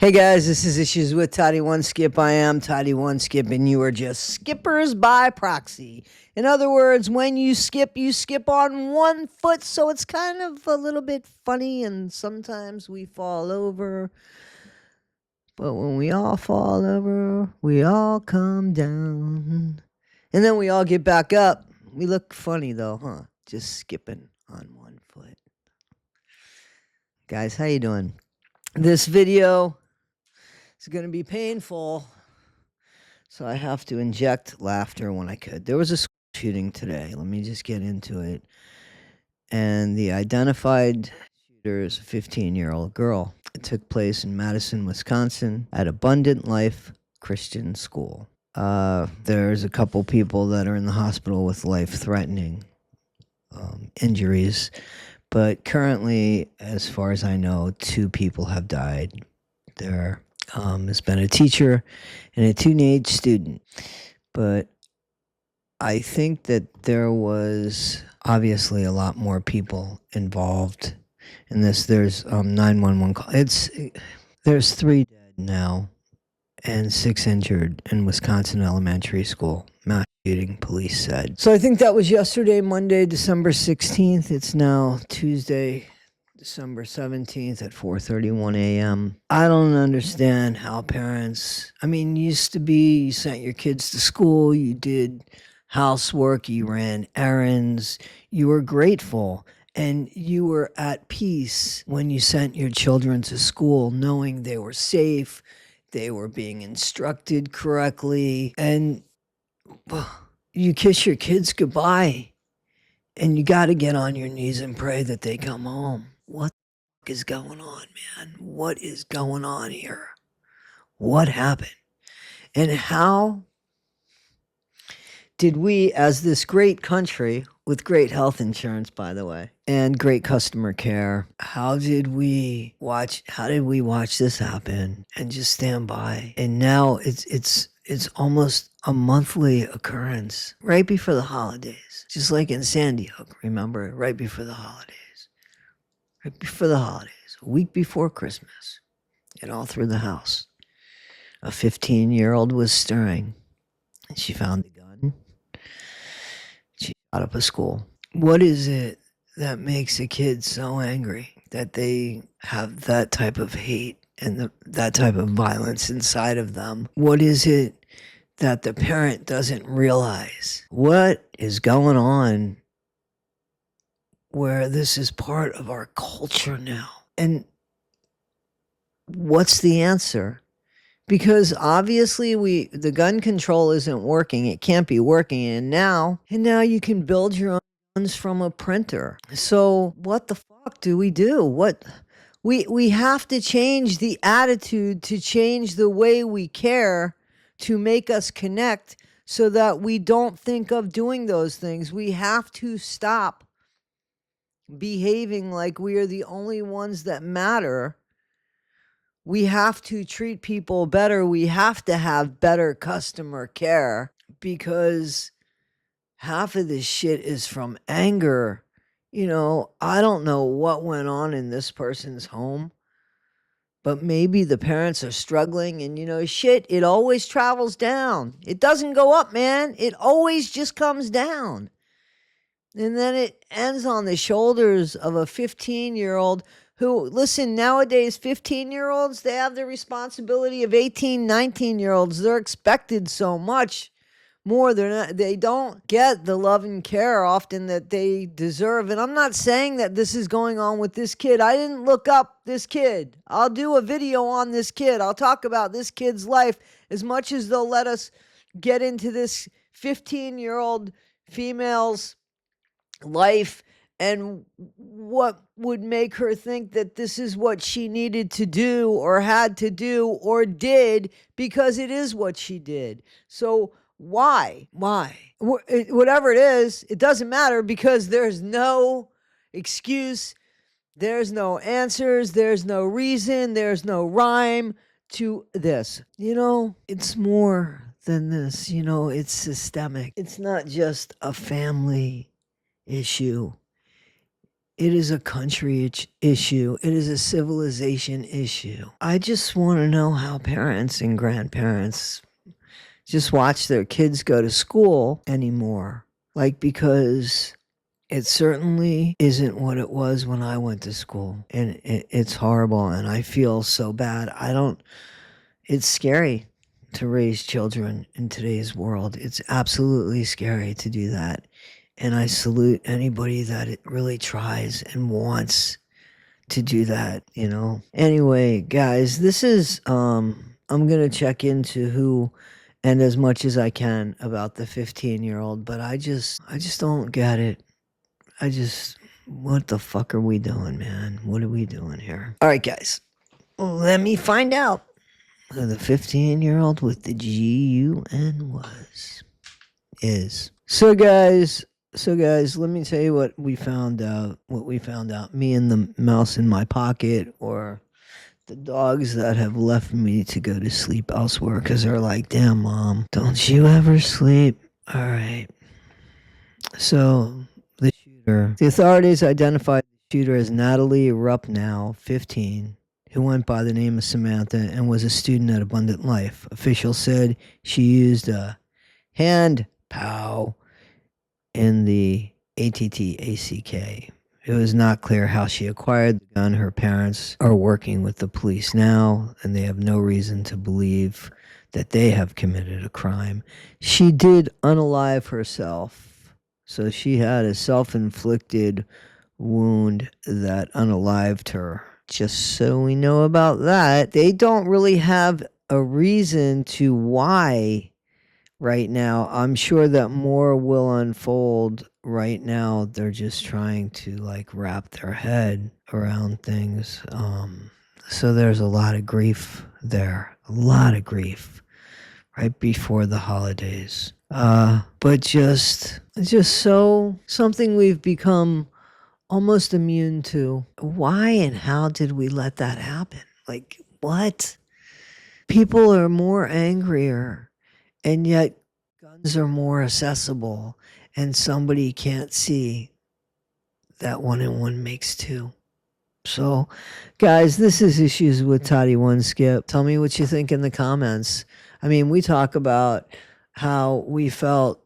Hey guys, this is Issues with Toddy One Skip. I am Toddy One Skip, and you are just skippers by proxy. In other words, when you skip on one foot, so it's kind of a little bit funny, and sometimes we fall over. But when we all fall over, we all come down. And then we all get back up. We look funny though, huh? Just skipping on one foot. Guys, how you doing? This video is going to be painful, so I have to inject laughter when I could. There was a school shooting today. Let me just get into it. And the identified shooter is a 15-year-old girl. It took place in Madison, Wisconsin at Abundant Life Christian School. There's a couple people that are in the hospital with life-threatening injuries. But currently, as far as I know, 2 people have died. There has been a teacher and a teenage student. But I think that there was obviously a lot more people involved in this. There's 911 call. There's 3 dead now and 6 injured in Wisconsin elementary school. Mass shooting, police said. So I think that was yesterday, Monday, December 16th. It's now Tuesday, December 17th at 4:31 a.m. I don't understand how parents, used to be, you sent your kids to school, you did housework, you ran errands, you were grateful, and you were at peace when you sent your children to school, knowing they were safe, they were being instructed correctly, and you kiss your kids goodbye, and you got to get on your knees and pray that they come home. What the fuck is going on, man? What is going on here? What happened? And how did we, as this great country with great health insurance, by the way, and great customer care, how did we watch this happen and just stand by? And now it's almost a monthly occurrence right before the holidays, just like in Sandy Hook, remember, right before the holidays. Right before the holidays, a week before Christmas, and all through the house. A 15-year-old was stirring, and she found the gun. She shot up a school. What is it that makes a kid so angry that they have that type of hate and that type of violence inside of them? What is it that the parent doesn't realize? What is going on where this is part of our culture now? And what's the answer? Because obviously the gun control isn't working. It can't be working. And now you can build your own guns from a printer. So what the fuck do? We have to change the attitude, to change the way we care, to make us connect so that we don't think of doing those things. We have to stop behaving like we are the only ones that matter. We have to treat people better. We have to have better customer care, because half of this shit is from anger. I don't know what went on in this person's home, but maybe the parents are struggling, and shit, it always travels down. It doesn't go up, man. It always just comes down. And then it ends on the shoulders of a 15-year-old who, listen, nowadays 15-year-olds, they have the responsibility of 18, 19-year-olds. They're expected so much more. They don't get the love and care often that they deserve. And I'm not saying that this is going on with this kid. I didn't look up this kid. I'll do a video on this kid. I'll talk about this kid's life as much as they'll let us get into this 15-year-old female's life and what would make her think that this is what she needed to do or had to do or did, because it is what she did. So why? Whatever it is, it doesn't matter, because there's no excuse, there's no answers, there's no reason, there's no rhyme to this. It's more than this. It's systemic. It's not just a family issue. It is a country issue. It is a civilization issue. I just want to know how parents and grandparents just watch their kids go to school anymore. Like, because it certainly isn't what it was when I went to school. And it's horrible. And I feel so bad. It's scary to raise children in today's world. It's absolutely scary to do that. And I salute anybody that it really tries and wants to do that, you know. Anyway, guys, this is I'm going to check into who and as much as I can about the 15-year-old, but I just don't get it. What the fuck are we doing, man? What are we doing here? All right, guys. Let me find out who the 15-year-old with the GUN is. So guys, let me tell you what we found out. Me and the mouse in my pocket, or the dogs that have left me to go to sleep elsewhere because they're like, damn, Mom, don't you ever sleep? All right. So the authorities identified the shooter as Natalie Rupnow, 15, who went by the name of Samantha and was a student at Abundant Life. Officials said she used a hand POW in the ATTACK. It was not clear how she acquired the gun. Her parents are working with the police now, and they have no reason to believe that they have committed a crime. She did unalive herself, so she had a self-inflicted wound that unalived her. Just so we know about that. They don't really have a reason to why right now. I'm sure that more will unfold. Right now, they're just trying to like wrap their head around things. So there's a lot of grief there, a lot of grief right before the holidays. But just so something we've become almost immune to. Why and how did we let that happen? Like, what? People are more angrier, and yet guns are more accessible, and somebody can't see that 1 and 1 makes 2. So, guys, this is Issues with Toddy One Skip. Tell me what you think in the comments. I mean, we talk about how we felt,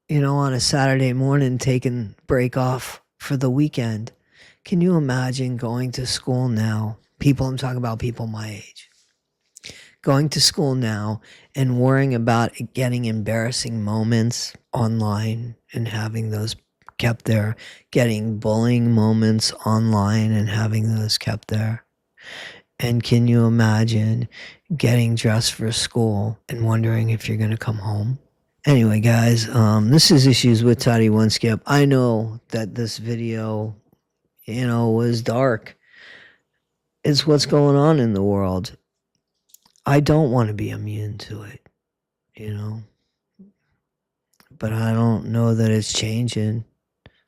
on a Saturday morning taking break off for the weekend. Can you imagine going to school now? I'm talking about people my age. Going to school now and worrying about getting embarrassing moments online and having those kept there, getting bullying moments online and having those kept there. And can you imagine getting dressed for school and wondering if you're going to come home? Anyway, guys, this is Issues with Toddy One Skip. I know that this video, was dark. It's what's going on in the world. I don't want to be immune to it, but I don't know that it's changing.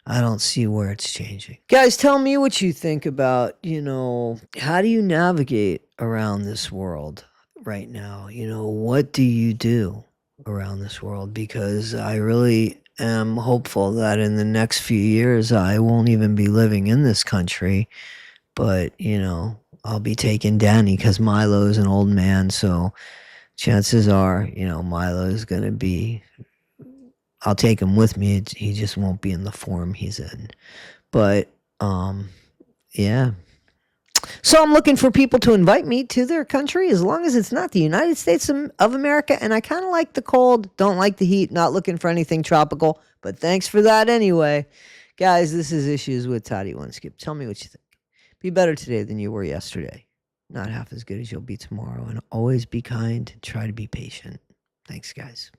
I don't see where it's changing. Guys, tell me what you think about, how do you navigate around this world right now? What do you do around this world? Because I really am hopeful that in the next few years, I won't even be living in this country, but, I'll be taking Danny because Milo's an old man, so chances are, Milo's going to be, I'll take him with me. He just won't be in the form he's in. But, yeah. So I'm looking for people to invite me to their country as long as it's not the United States of America. And I kind of like the cold, don't like the heat, not looking for anything tropical. But thanks for that anyway. Guys, this is Issues with Toddy One Skip. Tell me what you think. Be better today than you were yesterday. Not half as good as you'll be tomorrow. And always be kind. Try to be patient. Thanks, guys.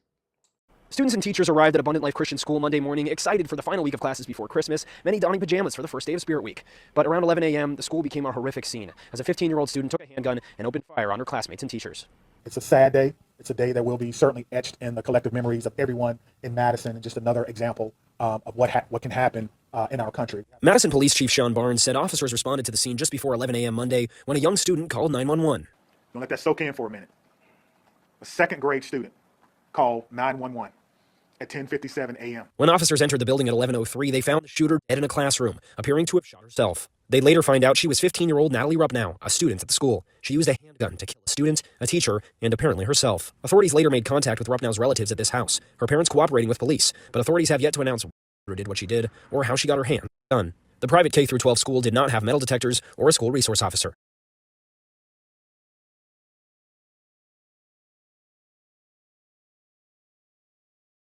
Students and teachers arrived at Abundant Life Christian School Monday morning, excited for the final week of classes before Christmas, many donning pajamas for the first day of Spirit Week. But around 11 a.m., the school became a horrific scene, as a 15-year-old student took a handgun and opened fire on her classmates and teachers. It's a sad day. It's a day that will be certainly etched in the collective memories of everyone in Madison, and just another example of what can happen in our country. Madison Police Chief Sean Barnes said officers responded to the scene just before 11 a.m. Monday when a young student called 911. Don't let that soak in for a minute. A second grade student called 911. at 10:57 a.m. When officers entered the building at 11:03, they found the shooter dead in a classroom, appearing to have shot herself. They later find out she was 15-year-old Natalie Rupnow, a student at the school. She used a handgun to kill a student, a teacher, and apparently herself. Authorities later made contact with Rupnow's relatives at this house, her parents cooperating with police, but authorities have yet to announce who did what she did or how she got her hand done. The private K-12 school did not have metal detectors or a school resource officer.